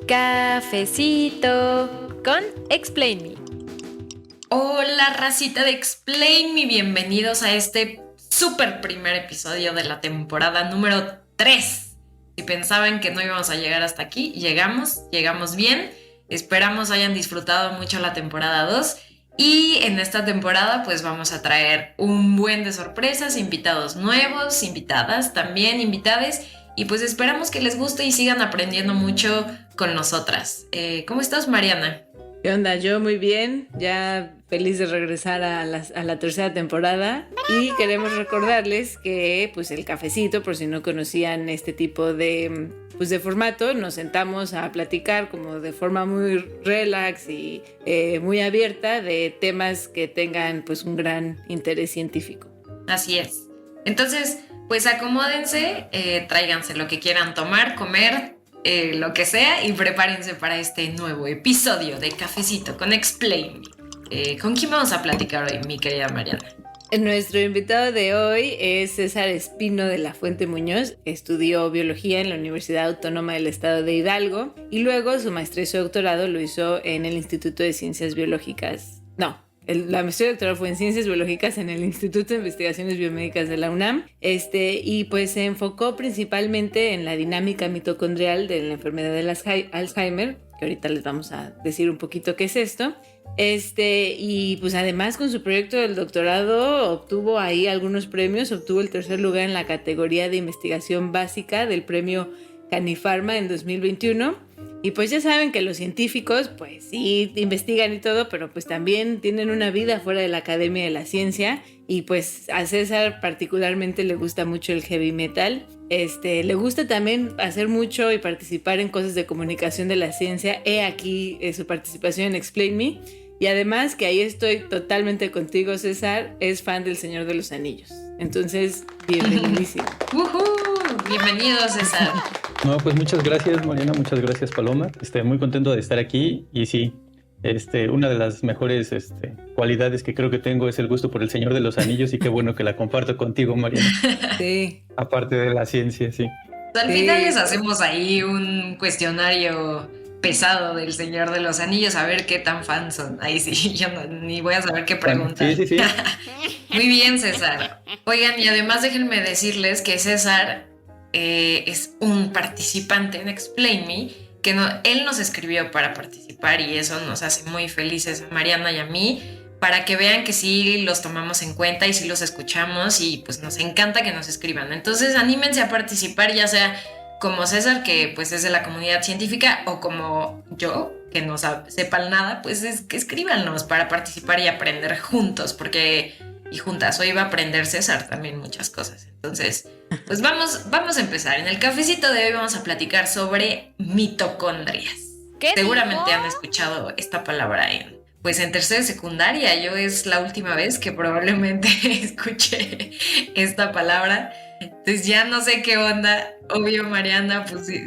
Cafecito con Explain Me. Hola, racita de Explain Me, bienvenidos a este súper primer episodio de la temporada número 3. Si pensaban que no íbamos a llegar hasta aquí, llegamos bien. Esperamos hayan disfrutado mucho la temporada 2 y en esta temporada pues vamos a traer un buen de sorpresas, invitados nuevos, invitadas también, invitades, y pues esperamos que les guste y sigan aprendiendo mucho con nosotras. ¿Cómo estás, Mariana? ¿Qué onda? Yo muy bien, ya feliz de regresar a la tercera temporada, y queremos recordarles que pues el cafecito, por si no conocían este tipo de formato, nos sentamos a platicar como de forma muy relax y muy abierta de temas que tengan pues un gran interés científico. Así es. Entonces, pues acomódense, tráiganse lo que quieran tomar, comer, lo que sea, y prepárense para este nuevo episodio de Cafecito con Explain Me. ¿Con quién vamos a platicar hoy, mi querida Mariana? Nuestro invitado de hoy es César Espino de la Fuente Muñoz. Estudió biología en la Universidad Autónoma del Estado de Hidalgo y luego su maestría y su doctorado lo hizo en el Instituto de Ciencias Biológicas. La maestría y doctorado fue en Ciencias Biológicas en el Instituto de Investigaciones Biomédicas de la UNAM. Y pues se enfocó principalmente en la dinámica mitocondrial de la enfermedad del Alzheimer, que ahorita les vamos a decir un poquito qué es esto. Y pues además con su proyecto del doctorado obtuvo ahí algunos premios. Obtuvo el tercer lugar en la categoría de investigación básica del premio Canifarma en 2021. Y pues ya saben que los científicos pues sí investigan y todo, pero pues también tienen una vida fuera de la academia de la ciencia. Y pues a César particularmente le gusta mucho el heavy metal. Le gusta también hacer mucho y participar en cosas de comunicación de la ciencia. He aquí su participación en Explain Me. Y además, que ahí estoy totalmente contigo, César, es fan del Señor de los Anillos. Entonces, bienvenidísimo. Bienvenido, César. No, pues muchas gracias, Mariana, muchas gracias, Paloma. Muy contento de estar aquí. Y sí, una de las mejores cualidades que creo que tengo es el gusto por el Señor de los Anillos, y qué bueno que la comparto contigo, Mariana. Sí. Aparte de la ciencia, sí. Al final les hacemos ahí un cuestionario pesado del Señor de los Anillos, a ver qué tan fans son. Ahí sí, yo ni voy a saber qué preguntar. Sí. Muy bien, César. Oigan, y además déjenme decirles que César es un participante en Explain Me, que él nos escribió para participar, y eso nos hace muy felices a Mariana y a mí, para que vean que sí los tomamos en cuenta y sí los escuchamos, y pues nos encanta que nos escriban. Entonces anímense a participar, ya sea como César, que pues es de la comunidad científica, o como yo, que no sepan nada, pues es que escríbanos para participar y aprender juntos, y juntas, hoy va a aprender César también muchas cosas. Entonces, pues vamos a empezar. En el cafecito de hoy vamos a platicar sobre mitocondrias. ¿Qué Seguramente dijo? han escuchado esta palabra en tercera de secundaria. Yo es la última vez que probablemente escuché esta palabra. Entonces ya no sé qué onda. Obvio, Mariana, pues sí.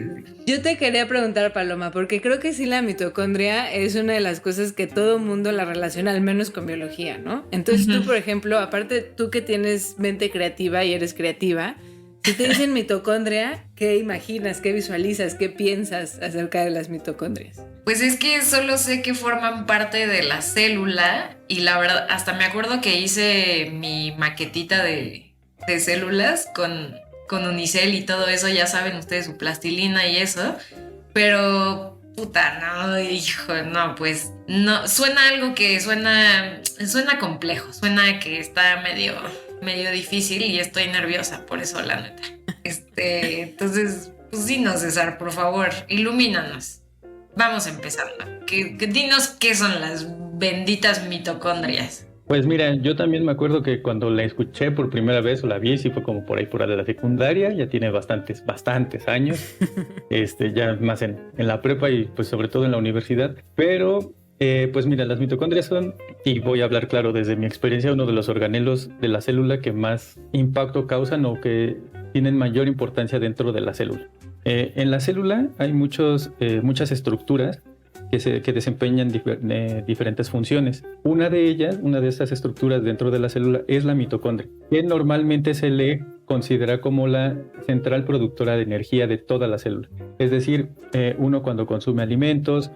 Yo te quería preguntar, Paloma, porque creo que sí, la mitocondria es una de las cosas que todo mundo la relaciona, al menos con biología, ¿no? Entonces tú, por ejemplo, aparte tú que tienes mente creativa y eres creativa, si te dicen mitocondria, ¿qué imaginas, qué visualizas, qué piensas acerca de las mitocondrias? Pues es que solo sé que forman parte de la célula, y la verdad, hasta me acuerdo que hice mi maquetita de células con unicel y todo eso, ya saben ustedes, su plastilina y eso, pero puta, no, hijo, no, pues no, suena algo que suena complejo, suena que está medio difícil, y estoy nerviosa por eso, la neta. Entonces, pues dinos, César, por favor, ilumínanos. Vamos empezando. Dinos qué son las benditas mitocondrias. Pues mira, yo también me acuerdo que cuando la escuché por primera vez o la vi, sí fue como por ahí por la secundaria, ya tiene bastantes años, ya más en la prepa y pues sobre todo en la universidad. Pero pues mira, las mitocondrias son, y voy a hablar claro desde mi experiencia, uno de los organelos de la célula que más impacto causan o que tienen mayor importancia dentro de la célula. En la célula hay muchas estructuras que desempeñan diferentes funciones. Una de estas estructuras dentro de la célula es la mitocondria, que normalmente se lee considera como la central productora de energía de toda la célula. Es decir, uno cuando consume alimentos,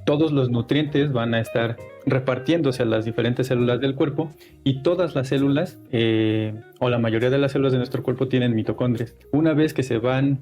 todos los nutrientes van a estar repartiéndose a las diferentes células del cuerpo y todas las células, o la mayoría de las células de nuestro cuerpo tienen mitocondrias. Una vez que se van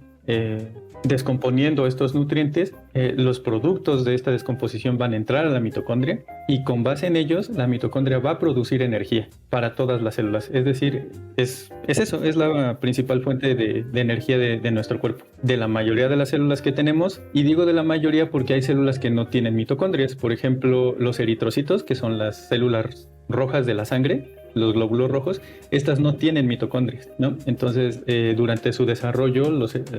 descomponiendo estos nutrientes, los productos de esta descomposición van a entrar a la mitocondria y con base en ellos la mitocondria va a producir energía para todas las células. Es decir, es eso, es la principal fuente de energía de nuestro cuerpo, de la mayoría de las células que tenemos. Y digo de la mayoría porque hay células que no tienen mitocondrias. Por ejemplo, los eritrocitos, que son las células rojas de la sangre, los glóbulos rojos, estas no tienen mitocondrias, ¿no? Entonces, durante su desarrollo,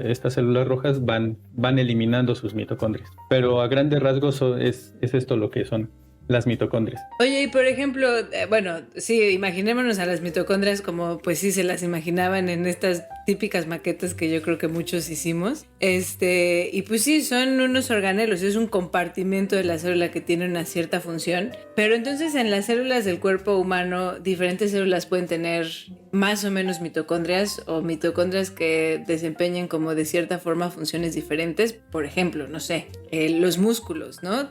estas células rojas van eliminando sus mitocondrias. Pero a grandes rasgos es esto lo que son las mitocondrias. Oye, y por ejemplo, bueno, sí, imaginémonos a las mitocondrias como pues sí se las imaginaban en estas típicas maquetas que yo creo que muchos hicimos. Y pues sí, son unos organelos, es un compartimento de la célula que tiene una cierta función. Pero entonces en las células del cuerpo humano, diferentes células pueden tener más o menos mitocondrias o mitocondrias que desempeñen como de cierta forma funciones diferentes. Por ejemplo, no sé, los músculos, ¿no?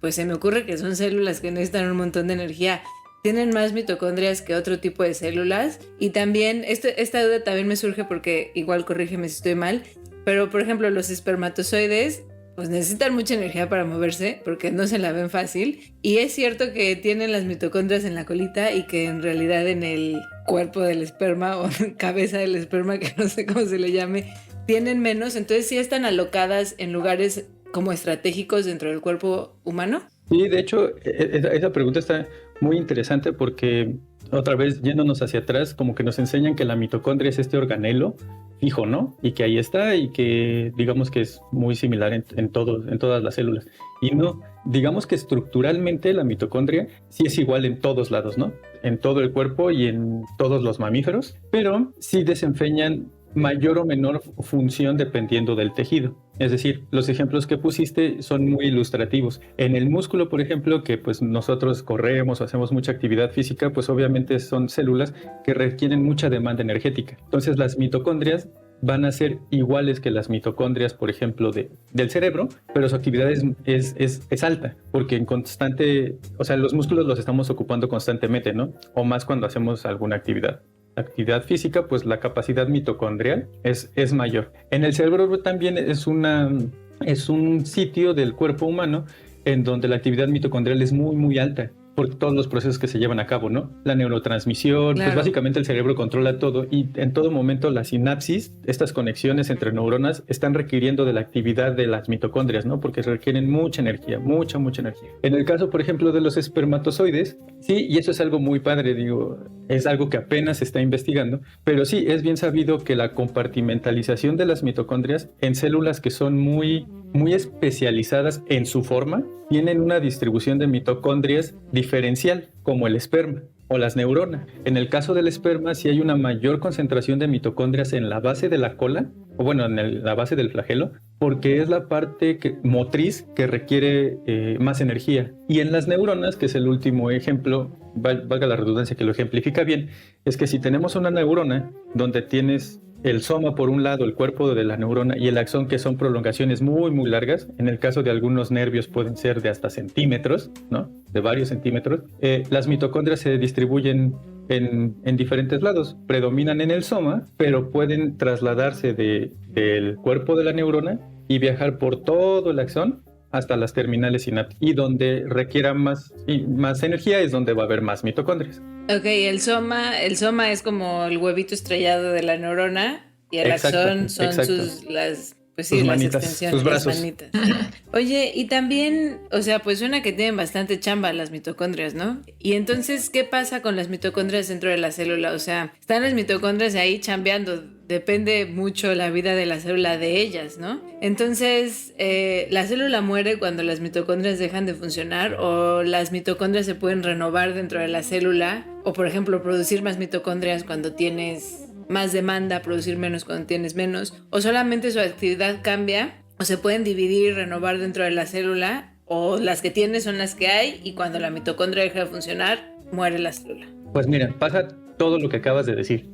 Pues se me ocurre que son células que necesitan un montón de energía. Tienen más mitocondrias que otro tipo de células. Y también, esta duda también me surge porque, igual corrígeme si estoy mal, pero por ejemplo los espermatozoides pues necesitan mucha energía para moverse porque no se la ven fácil. Y es cierto que tienen las mitocondrias en la colita y que en realidad en el cuerpo del esperma o cabeza del esperma, que no sé cómo se le llame, tienen menos. Entonces sí están alocadas en lugares como estratégicos dentro del cuerpo humano. Sí, de hecho, esa pregunta está muy interesante porque otra vez yéndonos hacia atrás, como que nos enseñan que la mitocondria es este organelo fijo, ¿no? Y que ahí está y que digamos que es muy similar en todas las células. Y no, digamos que estructuralmente la mitocondria sí es igual en todos lados, ¿no? En todo el cuerpo y en todos los mamíferos, pero sí desempeñan mayor o menor función dependiendo del tejido. Es decir, los ejemplos que pusiste son muy ilustrativos. En el músculo, por ejemplo, que pues nosotros corremos o hacemos mucha actividad física, pues obviamente son células que requieren mucha demanda energética. Entonces las mitocondrias van a ser iguales que las mitocondrias, por ejemplo, del cerebro, pero su actividad es alta, porque en constante, o sea, los músculos los estamos ocupando constantemente, ¿no? O más cuando hacemos alguna actividad física, pues la capacidad mitocondrial es mayor. En el cerebro también es un sitio del cuerpo humano en donde la actividad mitocondrial es muy, muy alta por todos los procesos que se llevan a cabo, ¿no? La neurotransmisión, claro. Pues básicamente el cerebro controla todo y en todo momento la sinapsis, estas conexiones entre neuronas están requiriendo de la actividad de las mitocondrias, ¿no? Porque requieren mucha energía, mucha energía. En el caso, por ejemplo, de los espermatozoides, sí, y eso es algo muy padre, digo, es algo que apenas se está investigando, pero sí, es bien sabido que la compartimentalización de las mitocondrias en células que son muy especializadas en su forma, tienen una distribución de mitocondrias diferencial, como el esperma o las neuronas. En el caso del esperma, sí hay una mayor concentración de mitocondrias en la base de la cola, o bueno, la base del flagelo, porque es la parte motriz que requiere más energía. Y en las neuronas, que es el último ejemplo, valga la redundancia que lo ejemplifica bien, es que si tenemos una neurona donde tienes el soma por un lado, el cuerpo de la neurona, y el axón, que son prolongaciones muy, muy largas. En el caso de algunos nervios pueden ser de hasta centímetros, ¿no? De varios centímetros. Las mitocondrias se distribuyen en diferentes lados. Predominan en el soma, pero pueden trasladarse del cuerpo de la neurona y viajar por todo el axón hasta las terminales sinápticas. Y donde requiera más energía es donde va a haber más mitocondrias. Ok, el soma es como el huevito estrellado de la neurona y el Exacto, axón son exacto. las manitas, extensiones, sus brazos. las manitas. Oye, y también, o sea, pues suena que tienen bastante chamba las mitocondrias, ¿no? Y entonces, ¿qué pasa con las mitocondrias dentro de la célula? O sea, están las mitocondrias ahí chambeando, depende mucho la vida de la célula de ellas, ¿no? Entonces, ¿la célula muere cuando las mitocondrias dejan de funcionar o las mitocondrias se pueden renovar dentro de la célula? O, por ejemplo, producir más mitocondrias cuando tienes más demanda, producir menos cuando tienes menos, o solamente su actividad cambia, o se pueden dividir y renovar dentro de la célula, o las que tienes son las que hay y cuando la mitocondria deja de funcionar, muere la célula. Pues mira, pasa todo lo que acabas de decir.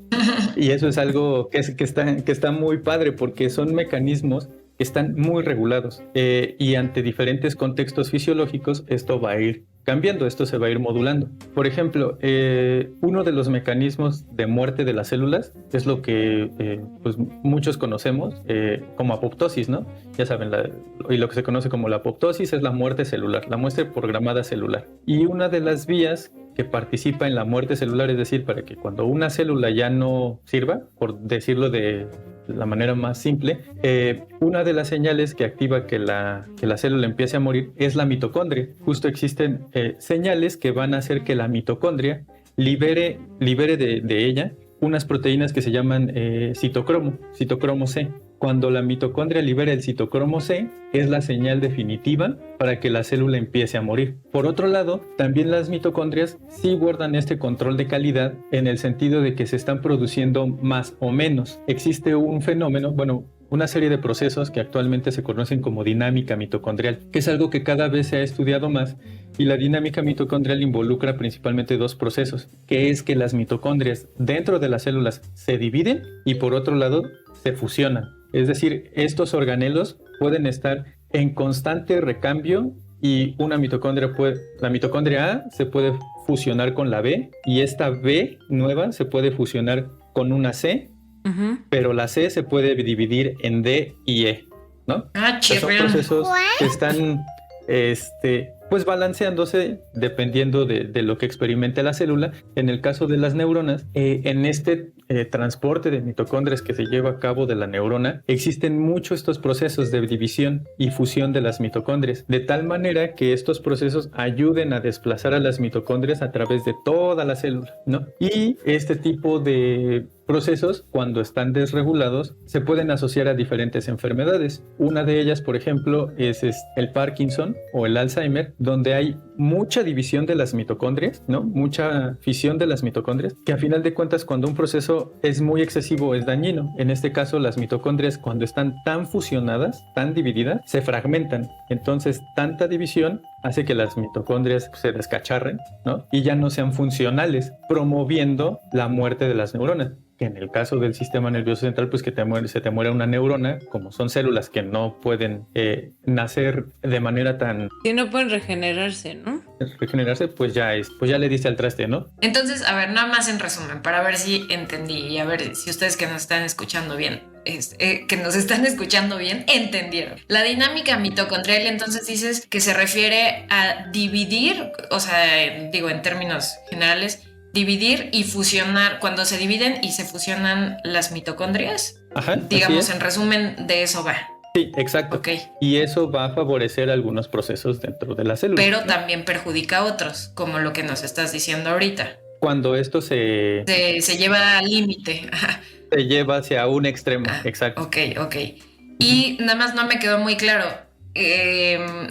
Y eso es algo que está muy padre porque son mecanismos que están muy regulados y ante diferentes contextos fisiológicos esto va a ir cambiando, esto se va a ir modulando. Por ejemplo, uno de los mecanismos de muerte de las células es lo que pues muchos conocemos como apoptosis, ¿no? Ya saben, y lo que se conoce como la apoptosis es la muerte celular, la muerte programada celular. Y una de las vías que participa en la muerte celular, es decir, para que cuando una célula ya no sirva, por decirlo de la manera más simple, una de las señales que activa que la célula empiece a morir es la mitocondria. Justo existen señales que van a hacer que la mitocondria libere de ella unas proteínas que se llaman citocromo C. Cuando la mitocondria libera el citocromo C, es la señal definitiva para que la célula empiece a morir. Por otro lado, también las mitocondrias sí guardan este control de calidad en el sentido de que se están produciendo más o menos. Existe un fenómeno, una serie de procesos que actualmente se conocen como dinámica mitocondrial, que es algo que cada vez se ha estudiado más, y la dinámica mitocondrial involucra principalmente dos procesos, que es que las mitocondrias dentro de las células se dividen y por otro lado se fusionan. Es decir, estos organelos pueden estar en constante recambio y la mitocondria A se puede fusionar con la B y esta B nueva se puede fusionar con una C, pero la C se puede dividir en D y E, ¿no? Son procesos que están pues balanceándose dependiendo de lo que experimente la célula. En el caso de las neuronas, en este transporte de mitocondrias que se lleva a cabo de la neurona, existen muchos estos procesos de división y fusión de las mitocondrias, de tal manera que estos procesos ayuden a desplazar a las mitocondrias a través de toda la célula, ¿no? Y este tipo de procesos, cuando están desregulados, se pueden asociar a diferentes enfermedades. Una de ellas, por ejemplo, es el Parkinson o el Alzheimer, donde hay mucha división de las mitocondrias, ¿no? Mucha fisión de las mitocondrias, que a final de cuentas, cuando un proceso es muy excesivo, es dañino. En este caso, las mitocondrias, cuando están tan fusionadas, tan divididas, se fragmentan. Entonces, tanta división hace que las mitocondrias se descacharren, ¿no? Y ya no sean funcionales, promoviendo la muerte de las neuronas. Que en el caso del sistema nervioso central, pues que se te muere una neurona, como son células que no pueden nacer de manera tan... Que no pueden regenerarse, ¿no? Regenerarse, pues ya le diste al traste, ¿no? Entonces, a ver, nada más en resumen, para ver si entendí y a ver si ustedes que nos están escuchando bien, entendieron. La dinámica mitocondrial, entonces dices que se refiere a dividir, o sea, digo en términos generales, dividir y fusionar, cuando se dividen y se fusionan las mitocondrias. Ajá, digamos, en resumen, de eso va. Sí, exacto. Okay. Y eso va a favorecer algunos procesos dentro de la célula. Pero también perjudica a otros, como lo que nos estás diciendo ahorita. Cuando esto se lleva al límite. Se lleva hacia un extremo, exacto. Ok. Y nada más no me quedó muy claro,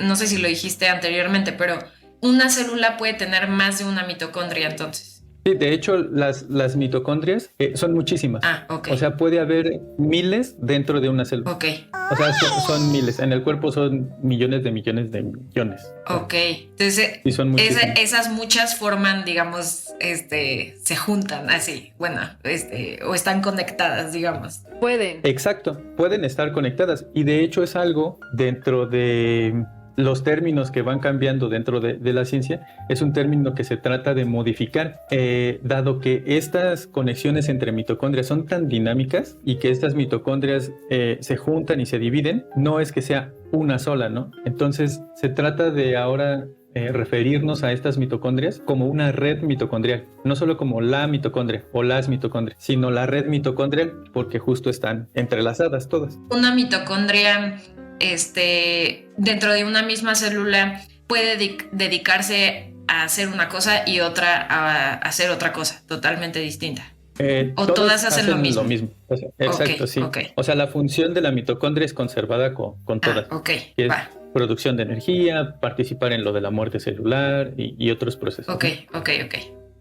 no sé si lo dijiste anteriormente, pero una célula puede tener más de una mitocondria entonces. Sí, de hecho, las mitocondrias son muchísimas. Ok. O sea, puede haber miles dentro de una célula. Ok. O sea, son miles. En el cuerpo son millones de millones de millones. Ok. Entonces, sí, son esas muchas forman, digamos, se juntan así, bueno, o están conectadas, digamos. Pueden. Exacto, pueden estar conectadas. Y de hecho es algo dentro de los términos que van cambiando dentro de la ciencia, es un término que se trata de modificar, dado que estas conexiones entre mitocondrias son tan dinámicas y que estas mitocondrias se juntan y se dividen, no es que sea una sola, ¿no? Entonces se trata de ahora referirnos a estas mitocondrias como una red mitocondrial, no solo como la mitocondria o las mitocondrias, sino la red mitocondrial, porque justo están entrelazadas todas. Una mitocondria dentro de una misma célula puede dedicarse a hacer una cosa y otra a hacer otra cosa totalmente distinta. O todas hacen lo mismo. O sea, exacto, sí. O sea, la función de la mitocondria es conservada con todas. Es producción de energía, participar en lo de la muerte celular y otros procesos. Ok.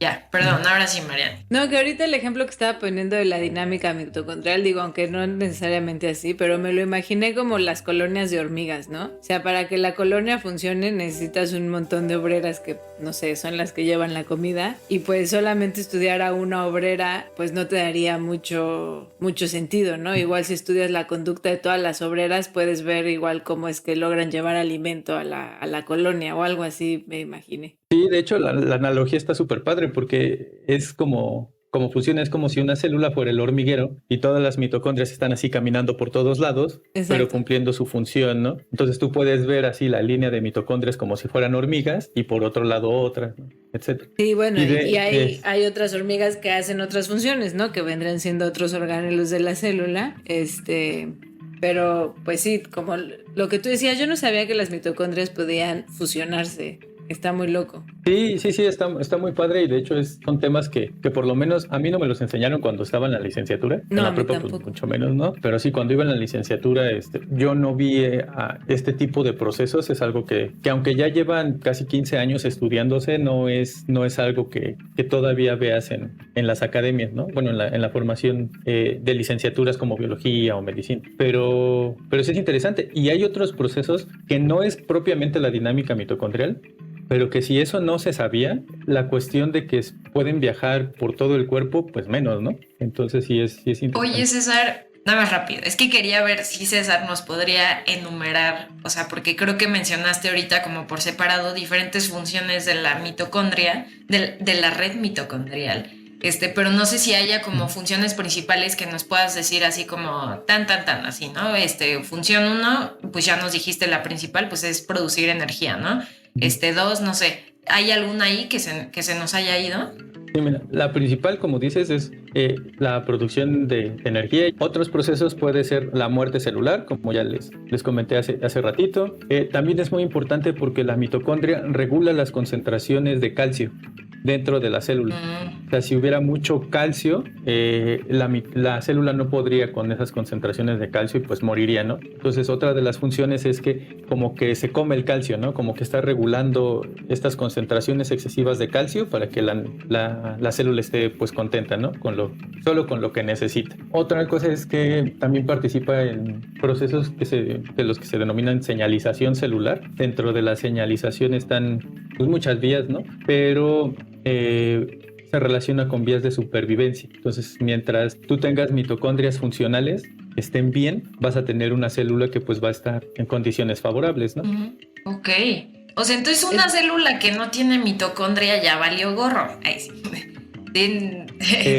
Ya, perdón, ahora sí, Mariana. No, que ahorita el ejemplo que estaba poniendo de la dinámica mitocondrial, digo, aunque no necesariamente así, pero me lo imaginé como las colonias de hormigas, ¿no? O sea, para que la colonia funcione necesitas un montón de obreras que, no sé, son las que llevan la comida, y pues solamente estudiar a una obrera, pues no te daría mucho sentido, ¿no? Igual si estudias la conducta de todas las obreras, puedes ver igual cómo es que logran llevar alimento a la colonia o algo así, me imaginé. Sí, de hecho la analogía está súper padre porque es como funciona, es como si una célula fuera el hormiguero y todas las mitocondrias están así caminando por todos lados, Exacto. pero cumpliendo su función, ¿no? Entonces tú puedes ver así la línea de mitocondrias como si fueran hormigas y por otro lado otras, ¿no? Etcétera. Sí, bueno, y es- hay otras hormigas que hacen otras funciones, ¿no? Que vendrán siendo otros orgánulos de la célula, pero pues sí, como lo que tú decías, yo no sabía que las mitocondrias podían fusionarse. Está muy loco. Sí, está muy padre y de hecho son temas que por lo menos a mí no me los enseñaron cuando estaba en la licenciatura. No, en a la mí prepa pues tampoco. mucho menos, ¿no? Pero sí, cuando iba en la licenciatura, yo no vi a este tipo de procesos. Es algo que aunque ya llevan casi 15 años estudiándose, no es algo que todavía veas en las academias, ¿no? Bueno, en la formación de licenciaturas como biología o medicina. Pero sí es interesante. Y hay otros procesos que no es propiamente la dinámica mitocondrial, pero que si eso no se sabía, la cuestión de que pueden viajar por todo el cuerpo, pues menos, ¿no? Entonces sí es interesante. Oye, César, nada más rápido. Es que quería ver si César nos podría enumerar, o sea, porque creo que mencionaste ahorita como por separado diferentes funciones de la mitocondria, de la red mitocondrial. Pero no sé si haya como funciones principales que nos puedas decir así como tan, así, ¿no? Función 1, pues ya nos dijiste la principal, pues es producir energía, ¿no? 2, no sé, ¿hay alguna ahí que se nos haya ido? Sí, mira, la principal, como dices, es la producción de energía. Otros procesos puede ser la muerte celular, como ya les comenté hace ratito. También es muy importante porque la mitocondria regula las concentraciones de calcio dentro de la célula. O sea, si hubiera mucho calcio, la célula no podría con esas concentraciones de calcio y pues moriría, ¿no? Entonces, otra de las funciones es que como que se come el calcio, ¿no? Como que está regulando estas concentraciones excesivas de calcio para que la célula esté pues contenta, ¿no? Solo con lo que necesita. Otra cosa es que también participa en procesos de los que se denominan señalización celular. Dentro de la señalización están pues muchas vías, ¿no? Pero se relaciona con vías de supervivencia. Entonces, mientras tú tengas mitocondrias funcionales, estén bien, vas a tener una célula que pues va a estar en condiciones favorables, ¿no? Ok. O sea, entonces una célula que no tiene mitocondria ya valió gorro. Ay, sí.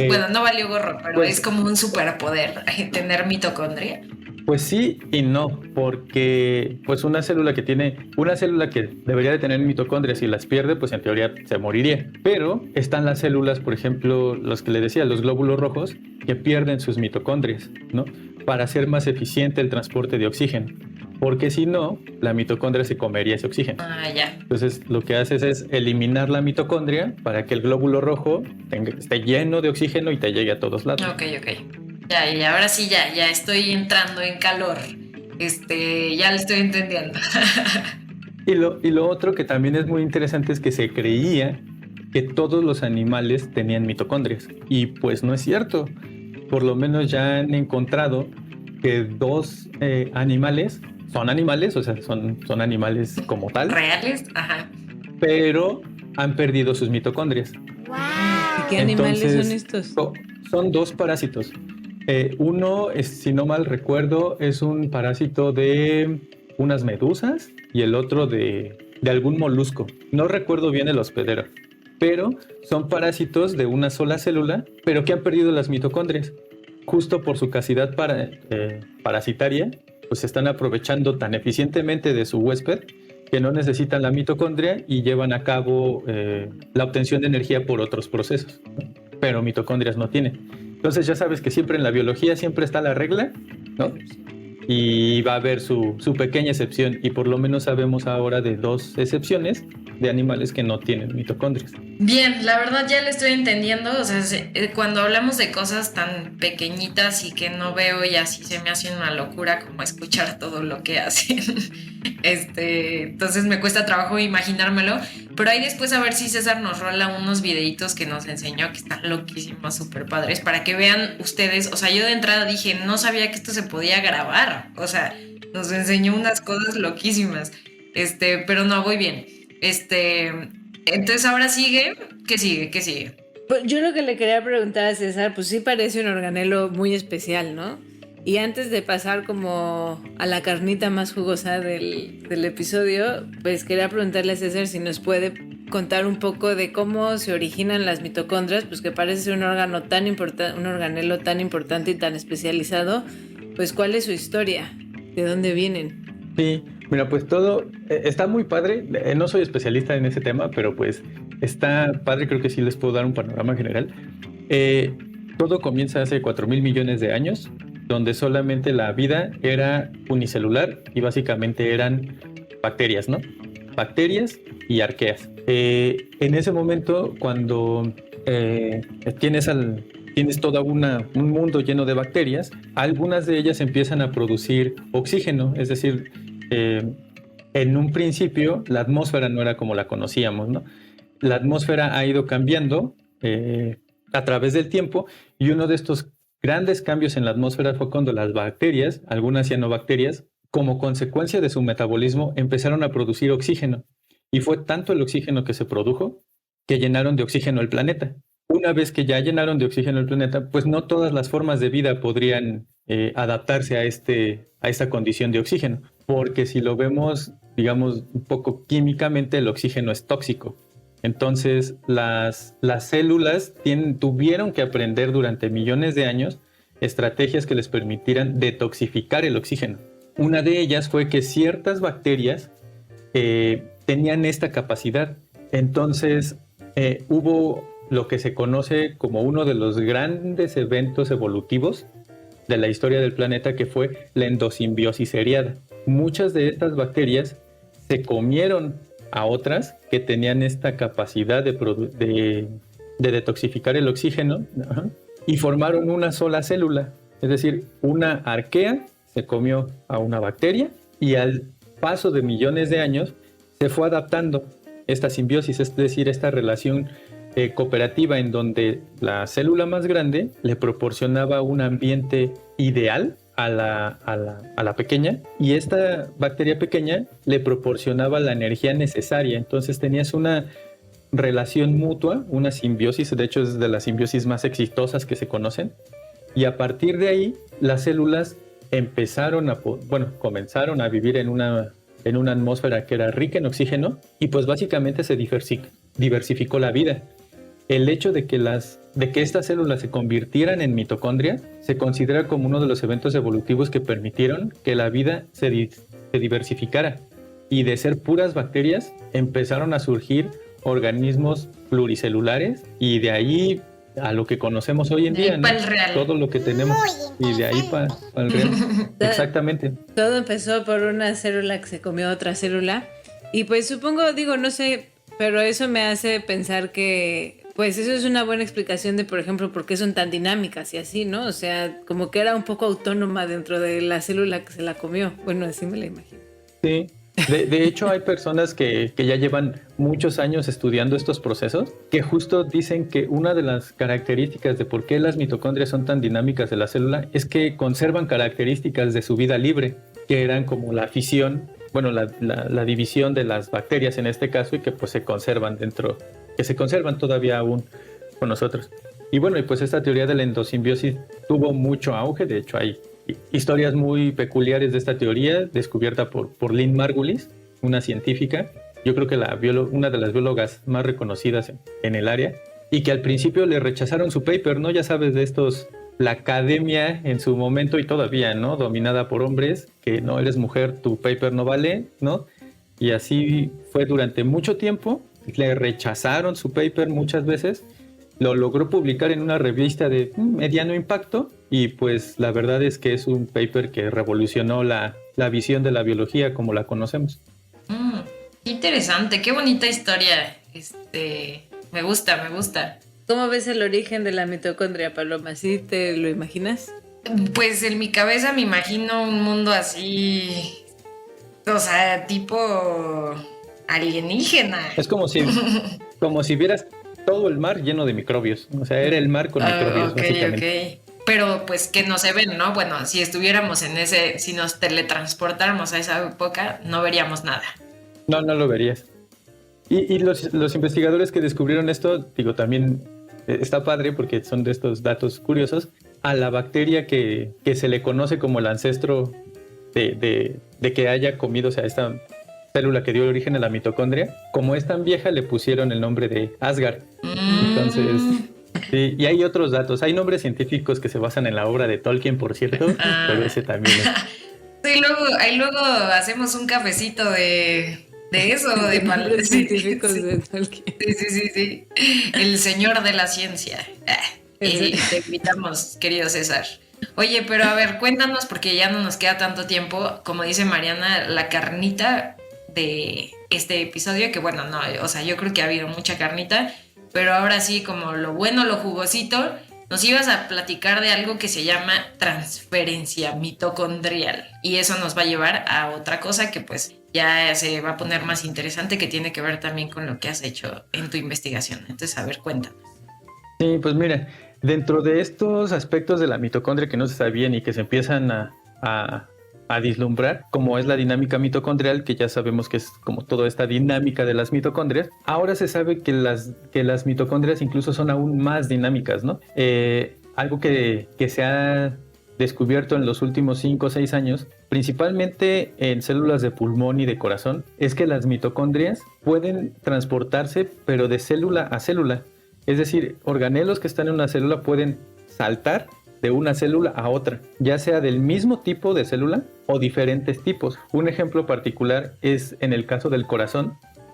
Bueno, no valió gorro, pero pues, es como un superpoder tener mitocondria. Pues sí y no, porque pues una célula que debería de tener mitocondrias, si las pierde, pues en teoría se moriría. Pero están las células, por ejemplo, los que le decía, los glóbulos rojos, que pierden sus mitocondrias, ¿no? Para hacer más eficiente el transporte de oxígeno. Porque si no, la mitocondria se comería ese oxígeno. Ah, ya. Entonces, lo que haces es eliminar la mitocondria para que el glóbulo rojo esté lleno de oxígeno y te llegue a todos lados. Ok. Ya, y ahora sí ya estoy entrando en calor. Ya lo estoy entendiendo. Y lo otro que también es muy interesante es que se creía que todos los animales tenían mitocondrias. Y pues no es cierto. Por lo menos ya han encontrado que dos animales son animales, o sea, son animales como tal. ¿Reales? Ajá. Pero han perdido sus mitocondrias. ¿Y qué animales son estos? Son dos parásitos. Uno, si no mal recuerdo, es un parásito de unas medusas y el otro de algún molusco. No recuerdo bien el hospedero, pero son parásitos de una sola célula, pero que han perdido las mitocondrias. Justo por su capacidad parasitaria, pues se están aprovechando tan eficientemente de su huésped que no necesitan la mitocondria y llevan a cabo la obtención de energía por otros procesos, ¿no? Pero mitocondrias no tienen. Entonces ya sabes que siempre en la biología siempre está la regla, ¿no? Y va a haber su pequeña excepción, y por lo menos sabemos ahora de dos excepciones de animales que no tienen mitocondrias. Bien, la verdad ya le estoy entendiendo, o sea, cuando hablamos de cosas tan pequeñitas y que no veo y así se me hace una locura como escuchar todo lo que hacen. Entonces me cuesta trabajo imaginármelo, pero ahí después a ver si César nos rola unos videitos que nos enseñó que están loquísimos, súper padres, para que vean ustedes, o sea, yo de entrada dije, no sabía que esto se podía grabar, o sea, nos enseñó unas cosas loquísimas, pero no, voy bien. Entonces ahora sigue. ¿Qué sigue? ¿Qué sigue? Pues yo lo que le quería preguntar a César, pues sí parece un organelo muy especial, ¿no? Y antes de pasar como a la carnita más jugosa del episodio, pues quería preguntarle a César si nos puede contar un poco de cómo se originan las mitocondrias, pues que parece ser un órgano tan importante, un organelo tan importante y tan especializado, pues ¿cuál es su historia? ¿De dónde vienen? Sí, mira, pues todo está muy padre. No soy especialista en ese tema, pero pues está padre, creo que sí les puedo dar un panorama general. Todo comienza hace 4.000 millones de años, donde solamente la vida era unicelular y básicamente eran bacterias, ¿no? Bacterias y arqueas. En ese momento, cuando tienes todo un mundo lleno de bacterias, algunas de ellas empiezan a producir oxígeno, es decir, en un principio la atmósfera no era como la conocíamos, ¿no? La atmósfera ha ido cambiando a través del tiempo, y uno de estos grandes cambios en la atmósfera fue cuando las bacterias, algunas cianobacterias, como consecuencia de su metabolismo, empezaron a producir oxígeno. Y fue tanto el oxígeno que se produjo que llenaron de oxígeno el planeta. Una vez que ya llenaron de oxígeno el planeta, pues no todas las formas de vida podrían adaptarse a esta condición de oxígeno, porque si lo vemos, digamos, un poco químicamente, el oxígeno es tóxico. Entonces, las células tuvieron que aprender durante millones de años estrategias que les permitieran detoxificar el oxígeno. Una de ellas fue que ciertas bacterias tenían esta capacidad. Entonces, hubo lo que se conoce como uno de los grandes eventos evolutivos de la historia del planeta, que fue la endosimbiosis seriada. Muchas de estas bacterias se comieron a otras que tenían esta capacidad de detoxificar el oxígeno, y formaron una sola célula. Es decir, una arquea se comió a una bacteria y al paso de millones de años se fue adaptando esta simbiosis, es decir, esta relación cooperativa en donde la célula más grande le proporcionaba un ambiente ideal a la pequeña, y esta bacteria pequeña le proporcionaba la energía necesaria. Entonces tenías una relación mutua, una simbiosis, de hecho es de las simbiosis más exitosas que se conocen, y a partir de ahí las células comenzaron a vivir en una atmósfera que era rica en oxígeno, y pues básicamente se diversificó la vida. El hecho de que estas células se convirtieran en mitocondria se considera como uno de los eventos evolutivos que permitieron que la vida se diversificara, y de ser puras bacterias empezaron a surgir organismos pluricelulares, y de ahí a lo que conocemos hoy en día, ¿no? Todo lo que tenemos, y de ahí para el real. Exactamente. Todo empezó por una célula que se comió otra célula, y pues supongo, no sé, pero eso me hace pensar que pues eso es una buena explicación de, por ejemplo, por qué son tan dinámicas y así, ¿no? O sea, como que era un poco autónoma dentro de la célula que se la comió. Bueno, así me la imagino. Sí. De hecho, hay personas que ya llevan muchos años estudiando estos procesos, que justo dicen que una de las características de por qué las mitocondrias son tan dinámicas de la célula es que conservan características de su vida libre, que eran como la fisión, la división de las bacterias en este caso, y que pues se conservan todavía aún con nosotros. Y pues esta teoría de la endosimbiosis tuvo mucho auge. De hecho, hay historias muy peculiares de esta teoría, descubierta por Lynn Margulis, una científica, yo creo que una de las biólogas más reconocidas en el área, y que al principio le rechazaron su paper, ¿no? Ya sabes, de estos, la academia en su momento, y todavía, ¿no? Dominada por hombres, que no eres mujer, tu paper no vale, ¿no? Y así fue durante mucho tiempo. Le rechazaron su paper muchas veces. Lo logró publicar en una revista de mediano impacto, y pues la verdad es que es un paper que revolucionó la visión de la biología como la conocemos. Qué interesante, qué bonita historia. Me gusta. ¿Cómo ves el origen de la mitocondria, Paloma? ¿Sí te lo imaginas? Pues en mi cabeza me imagino un mundo así, o sea, tipo alienígena. Es como si vieras todo el mar lleno de microbios. O sea, era el mar con microbios, básicamente. Ok. Pero pues que no se ven, ¿no? Bueno, si estuviéramos si nos teletransportáramos a esa época, no veríamos nada. No, no lo verías. Y los investigadores que descubrieron esto, digo, también está padre porque son de estos datos curiosos. A la bacteria que se le conoce como el ancestro de que haya comido, o sea, esta célula que dio origen a la mitocondria, como es tan vieja, le pusieron el nombre de Asgard. Entonces, sí, y hay otros datos. Hay nombres científicos que se basan en la obra de Tolkien, por cierto, pero ese también es. Sí, ahí luego hacemos un cafecito de eso, de nombres científicos de Tolkien. Sí. El señor de la ciencia. Y te invitamos, querido César. Oye, pero a ver, cuéntanos, porque ya no nos queda tanto tiempo, como dice Mariana, la carnita de este episodio, que bueno, no, o sea, yo creo que ha habido mucha carnita, pero ahora sí, como lo bueno, lo jugosito, nos ibas a platicar de algo que se llama transferencia mitocondrial, y eso nos va a llevar a otra cosa que pues ya se va a poner más interesante, que tiene que ver también con lo que has hecho en tu investigación. Entonces, a ver, cuéntanos. Sí, pues mira, dentro de estos aspectos de la mitocondria que no se sabían y que se empiezan a vislumbrar, como es la dinámica mitocondrial, que ya sabemos que es como toda esta dinámica de las mitocondrias, ahora se sabe que las mitocondrias incluso son aún más dinámicas, ¿no? Algo que se ha descubierto en los últimos 5 o 6 años, principalmente en células de pulmón y de corazón, es que las mitocondrias pueden transportarse, pero de célula a célula. Es decir, organelos que están en una célula pueden saltar de una célula a otra, ya sea del mismo tipo de célula o diferentes tipos. Un ejemplo particular es en el caso del corazón,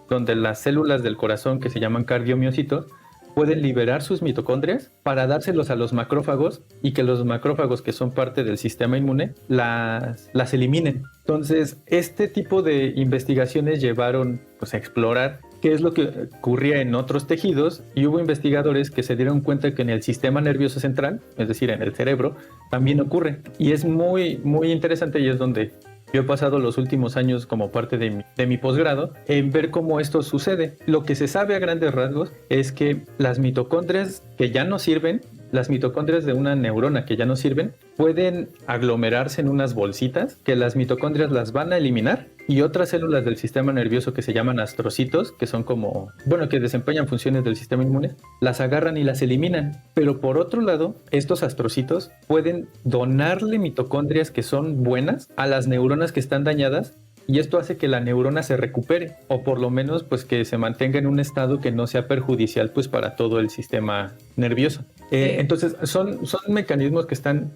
donde las células del corazón, que se llaman cardiomiocitos, pueden liberar sus mitocondrias para dárselos a los macrófagos y que los macrófagos, que son parte del sistema inmune, las eliminen. Entonces, este tipo de investigaciones llevaron pues, a explorar qué es lo que ocurría en otros tejidos, y hubo investigadores que se dieron cuenta que en el sistema nervioso central, es decir, en el cerebro, también ocurre. Y es muy, muy interesante, y es donde yo he pasado los últimos años como parte de mi posgrado en ver cómo esto sucede. Lo que se sabe a grandes rasgos es que las mitocondrias que ya no sirven, las mitocondrias de una neurona que ya no sirven, pueden aglomerarse en unas bolsitas que las mitocondrias las van a eliminar, y otras células del sistema nervioso que se llaman astrocitos, que son como, bueno, que desempeñan funciones del sistema inmune, las agarran y las eliminan. Pero por otro lado, estos astrocitos pueden donarle mitocondrias que son buenas a las neuronas que están dañadas, y esto hace que la neurona se recupere, o por lo menos pues que se mantenga en un estado que no sea perjudicial pues para todo el sistema nervioso. Entonces son mecanismos que están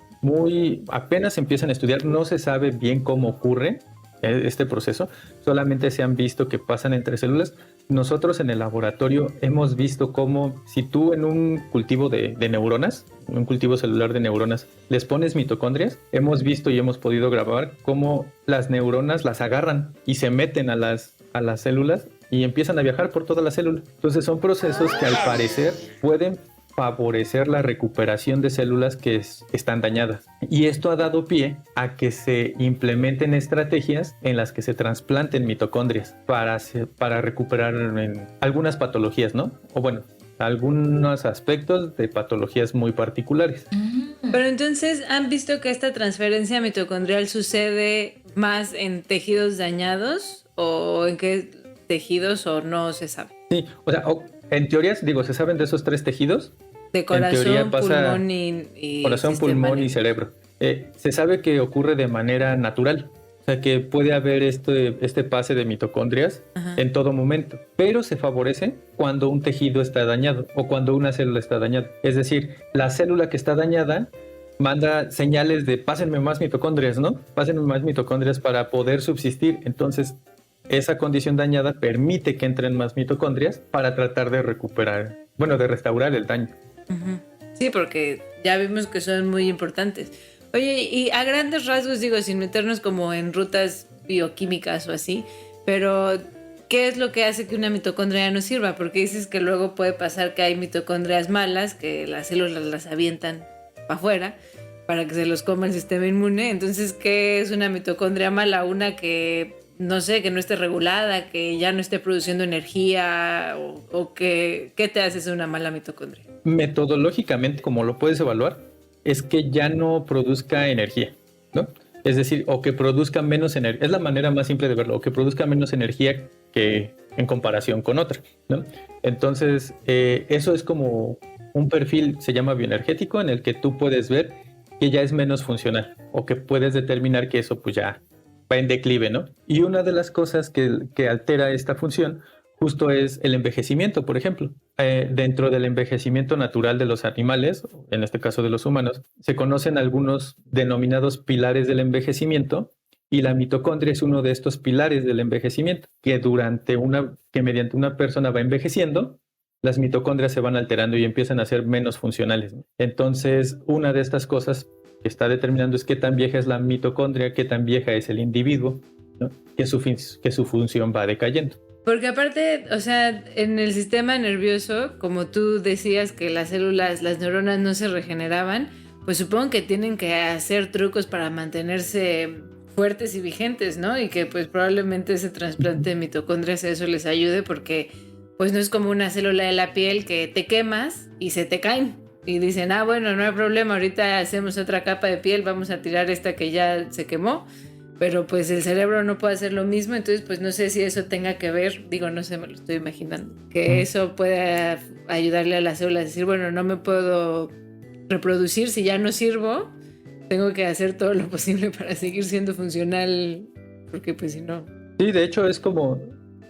apenas se empiezan a estudiar, no se sabe bien cómo ocurre este proceso, solamente se han visto que pasan entre células. Nosotros en el laboratorio hemos visto cómo si tú en un cultivo de neuronas, un cultivo celular de neuronas, les pones mitocondrias, hemos visto y hemos podido grabar cómo las neuronas las agarran y se meten a las células y empiezan a viajar por toda la célula. Entonces son procesos que al parecer pueden favorecer la recuperación de células que están dañadas. Y esto ha dado pie a que se implementen estrategias en las que se trasplanten mitocondrias para recuperar en algunas patologías, ¿no? O bueno, algunos aspectos de patologías muy particulares. Pero entonces, ¿han visto que esta transferencia mitocondrial sucede más en tejidos dañados o en qué tejidos, o no se sabe? Sí, o sea, en teoría, digo, se saben de esos 3 tejidos. De corazón, pulmón corazón, pulmón y cerebro. Se sabe que ocurre de manera natural. O sea, que puede haber este pase de mitocondrias en todo momento. Pero se favorece cuando un tejido está dañado o cuando una célula está dañada. Es decir, la célula que está dañada manda señales de pásenme más mitocondrias, ¿no? Pásenme más mitocondrias para poder subsistir. Entonces, esa condición dañada permite que entren más mitocondrias para tratar de recuperar, de restaurar el daño. Sí, porque ya vimos que son muy importantes. Oye, y a grandes rasgos, digo, sin meternos como en rutas bioquímicas o así, pero ¿qué es lo que hace que una mitocondria no sirva? Porque dices que luego puede pasar que hay mitocondrias malas, que las células las avientan para afuera para que se los coma el sistema inmune. Entonces, ¿qué es una mitocondria mala? Una que, no sé, que no esté regulada, que ya no esté produciendo energía, o que, ¿qué te hace ser una mala mitocondria? Metodológicamente, como lo puedes evaluar, es que ya no produzca energía, ¿no? Es decir, o que produzca menos energía. Es la manera más simple de verlo, o que produzca menos energía que en comparación con otra, ¿no? Entonces, eso es como un perfil, se llama bioenergético, en el que tú puedes ver que ya es menos funcional, o que puedes determinar que eso pues ya va en declive, ¿no? Y una de las cosas que altera esta función justo es el envejecimiento, por ejemplo. Dentro del envejecimiento natural de los animales, en este caso de los humanos, se conocen algunos denominados pilares del envejecimiento, y la mitocondria es uno de estos pilares del envejecimiento, que mediante una persona va envejeciendo, las mitocondrias se van alterando y empiezan a ser menos funcionales, ¿no? Entonces, una de estas cosas que está determinando es qué tan vieja es la mitocondria, qué tan vieja es el individuo, ¿no? Que su función va decayendo. Porque aparte, o sea, en el sistema nervioso, como tú decías que las células, las neuronas no se regeneraban, pues supongo que tienen que hacer trucos para mantenerse fuertes y vigentes, ¿no? Y que pues probablemente ese trasplante de mitocondrias eso les ayude, porque pues no es como una célula de la piel que te quemas y se te caen. Y dicen, bueno, no hay problema, ahorita hacemos otra capa de piel, vamos a tirar esta que ya se quemó. Pero pues el cerebro no puede hacer lo mismo, entonces pues no sé si eso tenga que ver, digo, no sé, me lo estoy imaginando, que eso puede ayudarle a las células a decir, bueno, no me puedo reproducir si ya no sirvo, tengo que hacer todo lo posible para seguir siendo funcional, porque pues si no... Sí, de hecho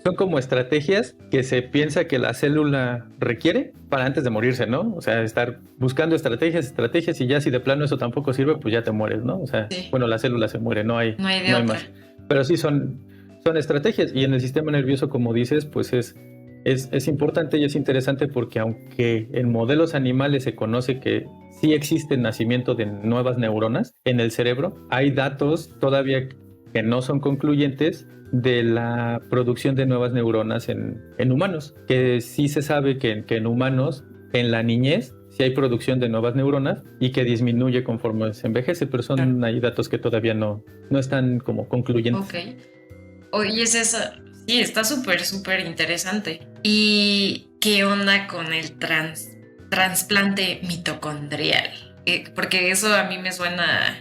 son como estrategias que se piensa que la célula requiere para antes de morirse, ¿no? O sea, estar buscando estrategias, y ya si de plano eso tampoco sirve, pues ya te mueres, ¿no? O sea, sí. Bueno, la célula se muere, no hay más. Pero sí son estrategias, y en el sistema nervioso, como dices, pues es importante y es interesante, porque aunque en modelos animales se conoce que sí existe el nacimiento de nuevas neuronas en el cerebro, hay datos todavía que no son concluyentes de la producción de nuevas neuronas en humanos, que sí se sabe que en humanos, en la niñez, sí hay producción de nuevas neuronas y que disminuye conforme se envejece, pero hay datos que todavía no están como concluyentes. Ok. Oye, César, sí, está súper interesante. ¿Y qué onda con el trasplante mitocondrial? Porque eso a mí me suena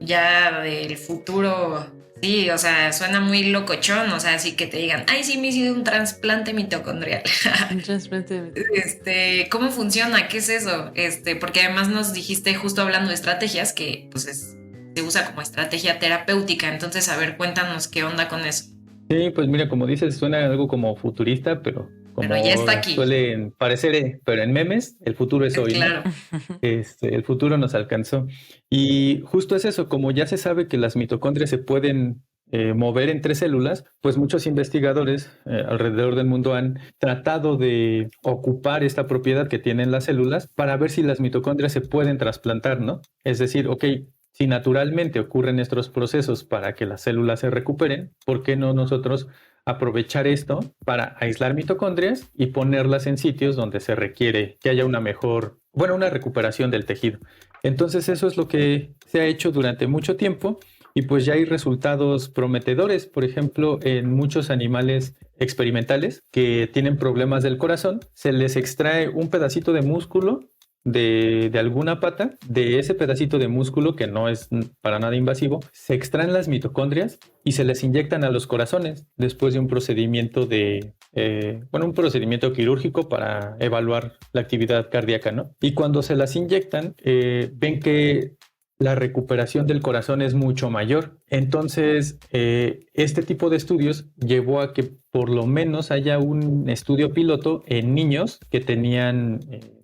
ya del futuro. Sí, o sea, suena muy locochón, o sea, así que te digan, ay, sí, me hice un trasplante mitocondrial. Un trasplante mitocondrial. ¿Cómo funciona? ¿Qué es eso? Porque además nos dijiste, justo hablando de estrategias, que pues se usa como estrategia terapéutica. Entonces, a ver, cuéntanos qué onda con eso. Sí, pues mira, como dices, suena algo como futurista, pero como ya está aquí. Suelen parecer, pero en memes, el futuro es hoy, claro. ¿no? El futuro nos alcanzó. Y justo es eso, como ya se sabe que las mitocondrias se pueden mover entre células, pues muchos investigadores alrededor del mundo han tratado de ocupar esta propiedad que tienen las células para ver si las mitocondrias se pueden trasplantar, ¿no? Es decir, si naturalmente ocurren estos procesos para que las células se recuperen, ¿por qué no nosotros aprovechar esto para aislar mitocondrias y ponerlas en sitios donde se requiere que haya una recuperación del tejido? Entonces eso es lo que se ha hecho durante mucho tiempo, y pues ya hay resultados prometedores. Por ejemplo, en muchos animales experimentales que tienen problemas del corazón, se les extrae un pedacito de músculo de alguna pata. De ese pedacito de músculo, que no es para nada invasivo, se extraen las mitocondrias y se les inyectan a los corazones después de un procedimiento un procedimiento quirúrgico para evaluar la actividad cardíaca, ¿no? Y cuando se las inyectan, ven que la recuperación del corazón es mucho mayor. Entonces, este tipo de estudios llevó a que por lo menos haya un estudio piloto en niños que tenían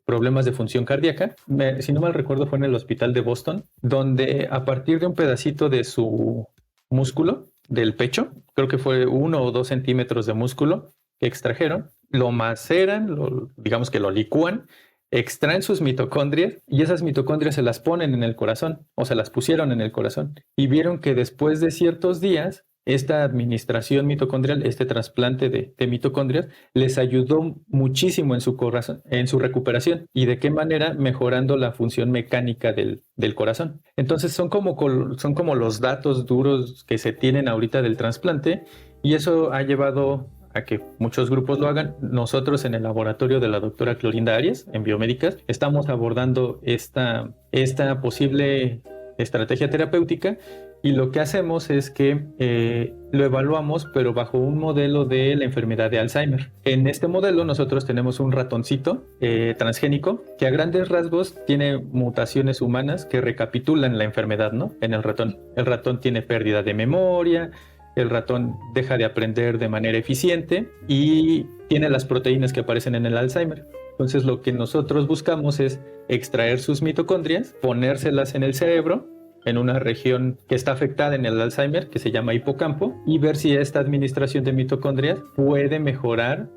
problemas de función cardíaca. Si no mal recuerdo, fue en el hospital de Boston, donde a partir de un pedacito de su músculo del pecho, creo que fue 1 o 2 centímetros de músculo que extrajeron, lo maceran, digamos que lo licúan, extraen sus mitocondrias, y esas mitocondrias se las ponen en el corazón, o se las pusieron en el corazón, y vieron que después de ciertos días esta administración mitocondrial, este trasplante de mitocondrias, les ayudó muchísimo en su corazón, en su recuperación. ¿Y de qué manera? Mejorando la función mecánica del corazón. Entonces son como los datos duros que se tienen ahorita del trasplante, y eso ha llevado a que muchos grupos lo hagan. Nosotros en el laboratorio de la doctora Clorinda Arias, en Biomédicas, estamos abordando esta posible estrategia terapéutica, y lo que hacemos es que lo evaluamos, pero bajo un modelo de la enfermedad de Alzheimer. En este modelo nosotros tenemos un ratoncito transgénico que a grandes rasgos tiene mutaciones humanas que recapitulan la enfermedad, ¿no? En el ratón. El ratón tiene pérdida de memoria, el ratón deja de aprender de manera eficiente y tiene las proteínas que aparecen en el Alzheimer. Entonces lo que nosotros buscamos es extraer sus mitocondrias, ponérselas en el cerebro, en una región que está afectada en el Alzheimer, que se llama hipocampo, y ver si esta administración de mitocondrias puede mejorar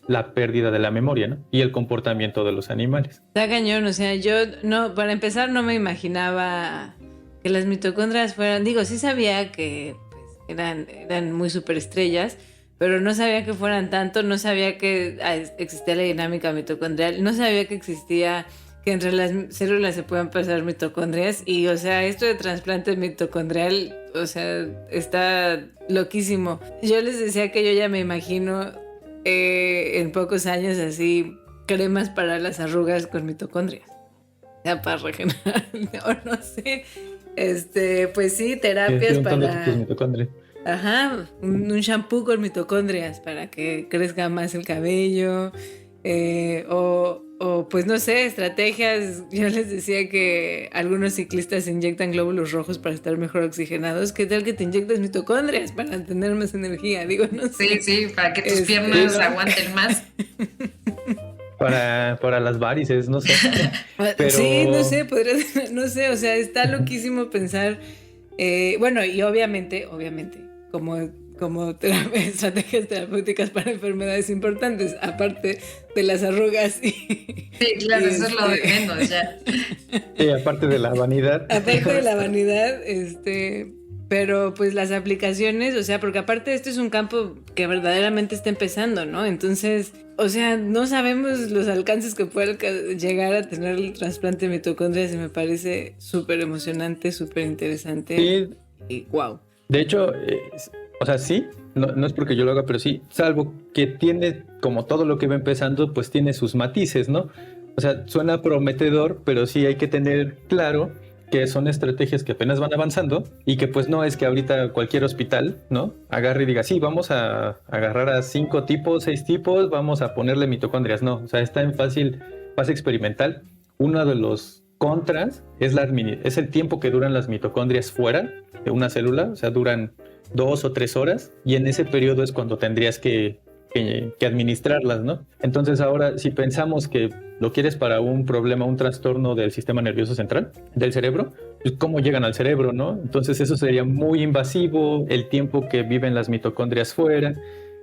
la pérdida de la memoria, ¿no? Y el comportamiento de los animales. Está cañón, o sea, yo no, para empezar no me imaginaba que las mitocondrias fueran, digo, sí sabía que pues, eran muy superestrellas, pero no sabía que fueran tanto, no sabía que existía la dinámica mitocondrial, no sabía que existía que entre las células se puedan pasar mitocondrias, y o sea, esto de trasplante mitocondrial, o sea, está loquísimo. Yo les decía que yo ya me imagino en pocos años así cremas para las arrugas con mitocondrias, ya para regenerar, o no sé, pues sí, terapias para mitocondrias. Ajá, un shampoo con mitocondrias para que crezca más el cabello, o pues no sé, estrategias. Yo les decía que algunos ciclistas se inyectan glóbulos rojos para estar mejor oxigenados. ¿Qué tal que te inyectas mitocondrias para tener más energía? Digo, no sé. Sí, para que tus piernas aguanten más. Para las varices, no sé. Pero... Sí, no sé, podría ser, no sé, o sea, está loquísimo pensar. Bueno, y obviamente, como estrategias terapéuticas para enfermedades importantes, aparte de las arrugas Sí, claro, eso es lo de menos ya. Sí, aparte de la vanidad. Aparte de la vanidad, pero pues las aplicaciones, o sea, porque aparte esto es un campo que verdaderamente está empezando, ¿no? Entonces, o sea, no sabemos los alcances que puede llegar a tener el trasplante de mitocondrias, y me parece súper emocionante, súper interesante. Sí. Y wow. De hecho, o sea, sí, no es porque yo lo haga, pero sí, salvo que tiene, como todo lo que va empezando, pues tiene sus matices, ¿no? O sea, suena prometedor, pero sí hay que tener claro que son estrategias que apenas van avanzando, y que pues no es que ahorita cualquier hospital, ¿no?, agarre y diga, sí, vamos a agarrar a 5 tipos, 6 tipos, vamos a ponerle mitocondrias. No, o sea, está en fase experimental. Uno de los contras es el tiempo que duran las mitocondrias fuera de una célula, o sea, duran 2 o 3 horas, y en ese periodo es cuando tendrías que administrarlas, ¿no? Entonces ahora, si pensamos que lo quieres para un problema, un trastorno del sistema nervioso central, del cerebro, pues ¿cómo llegan al cerebro, no? Entonces eso sería muy invasivo, el tiempo que viven las mitocondrias fuera.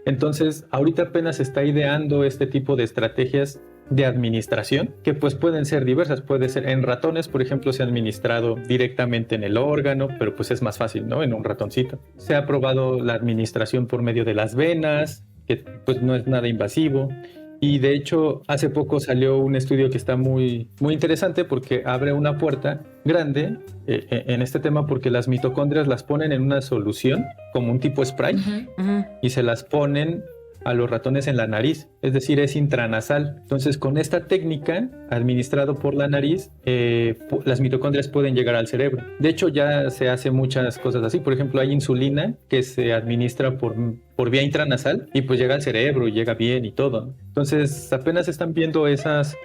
Entonces ahorita apenas se está ideando este tipo de estrategias de administración, que pues pueden ser diversas. Puede ser en ratones, por ejemplo, se ha administrado directamente en el órgano, pero pues es más fácil, ¿no?, en un ratoncito. Se ha probado la administración por medio de las venas, que pues no es nada invasivo. Y de hecho, hace poco salió un estudio que está muy, muy interesante, porque abre una puerta grande en este tema, porque las mitocondrias las ponen en una solución, como un tipo spray, y se las ponen a los ratones en la nariz, es decir, es intranasal. Entonces, con esta técnica, administrado por la nariz, las mitocondrias pueden llegar al cerebro. De hecho, ya se hace muchas cosas así. Por ejemplo, hay insulina que se administra por vía intranasal, y pues llega al cerebro y llega bien y todo. Entonces, apenas están viendo esas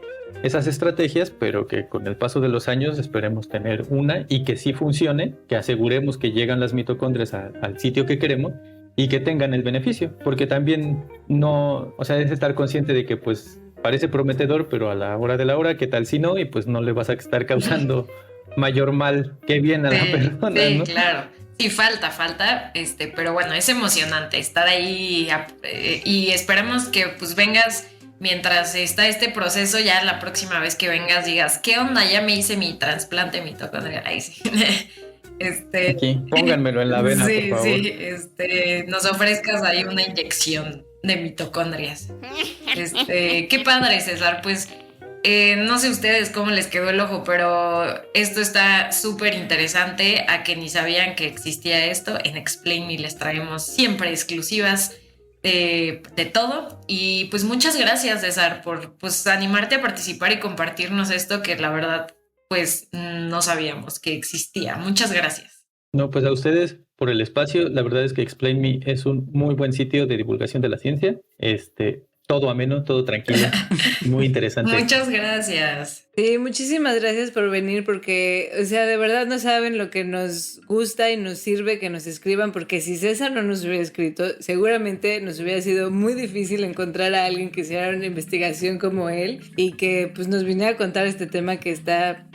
estrategias, pero que con el paso de los años esperemos tener una, y que sí funcione, que aseguremos que llegan las mitocondrias al sitio que queremos, y que tengan el beneficio, porque también no, o sea, es estar consciente de que pues parece prometedor, pero a la hora de la hora, ¿qué tal si no? Y pues no le vas a estar causando mayor mal que bien a la persona, sí, ¿no? Claro. Sí, falta, pero bueno, es emocionante estar ahí, y esperamos que pues vengas mientras está este proceso. Ya la próxima vez que vengas digas, ¿qué onda? Ya me hice mi trasplante mitocondrial. Ahí sí. Aquí, pónganmelo en la vena, sí, por favor. sí, nos ofrezcas ahí una inyección de mitocondrias. Qué padre, César. Pues no sé ustedes cómo les quedó el ojo, pero esto está súper interesante. A que ni sabían que existía esto, en Explain Me les traemos siempre exclusivas de todo. Y pues muchas gracias, César, por pues animarte a participar y compartirnos esto que la verdad pues no sabíamos que existía. Muchas gracias. No, pues a ustedes por el espacio. La verdad es que Explain Me es un muy buen sitio de divulgación de la ciencia. Todo ameno, todo tranquilo, muy interesante. Muchas gracias. Sí, muchísimas gracias por venir porque, o sea, de verdad no saben lo que nos gusta y nos sirve que nos escriban, porque si César no nos hubiera escrito, seguramente nos hubiera sido muy difícil encontrar a alguien que hiciera una investigación como él y que pues nos viniera a contar este tema que está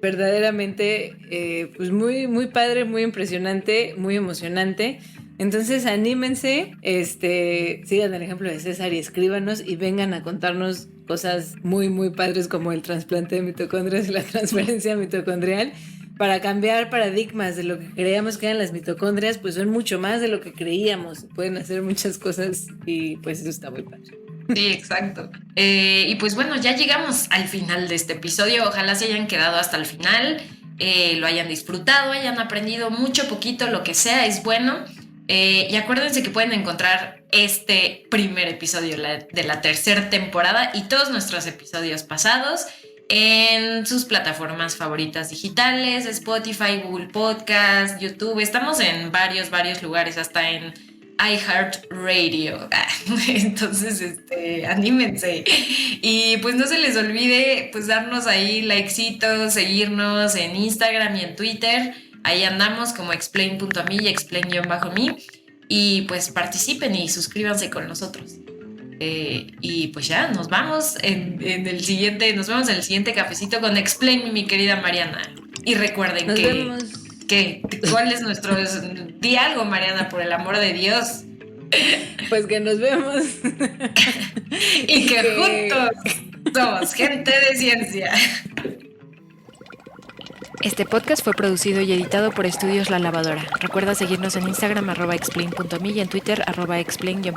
verdaderamente pues muy, muy padre, muy impresionante, muy emocionante. Entonces anímense, sigan el ejemplo de César y escríbanos y vengan a contarnos cosas muy, muy padres como el trasplante de mitocondrias y la transferencia mitocondrial, para cambiar paradigmas de lo que creíamos que eran las mitocondrias, pues son mucho más de lo que creíamos, pueden hacer muchas cosas y pues eso está muy padre. Sí, exacto. Y pues bueno, ya llegamos al final de este episodio. Ojalá se hayan quedado hasta el final, lo hayan disfrutado, hayan aprendido mucho, poquito, lo que sea, es bueno. Y acuérdense que pueden encontrar este primer episodio de la tercera temporada y todos nuestros episodios pasados en sus plataformas favoritas digitales, Spotify, Google Podcast, YouTube. Estamos en varios lugares, hasta en iHeartRadio. Entonces, anímense. Y pues no se les olvide pues darnos ahí likecitos, seguirnos en Instagram y en Twitter. Ahí andamos como explain.me y explain-me. Y pues participen y suscríbanse con nosotros. Y pues ya, nos vamos en el siguiente cafecito con Explain Me, mi querida Mariana. Y recuerden Nos vemos. ¿Cuál es nuestro? Di algo, Mariana, por el amor de Dios. Pues que nos vemos. Y que juntos somos gente de ciencia. Este podcast fue producido y editado por Estudios La Lavadora. Recuerda seguirnos en Instagram @explain.me y en Twitter @explain-me.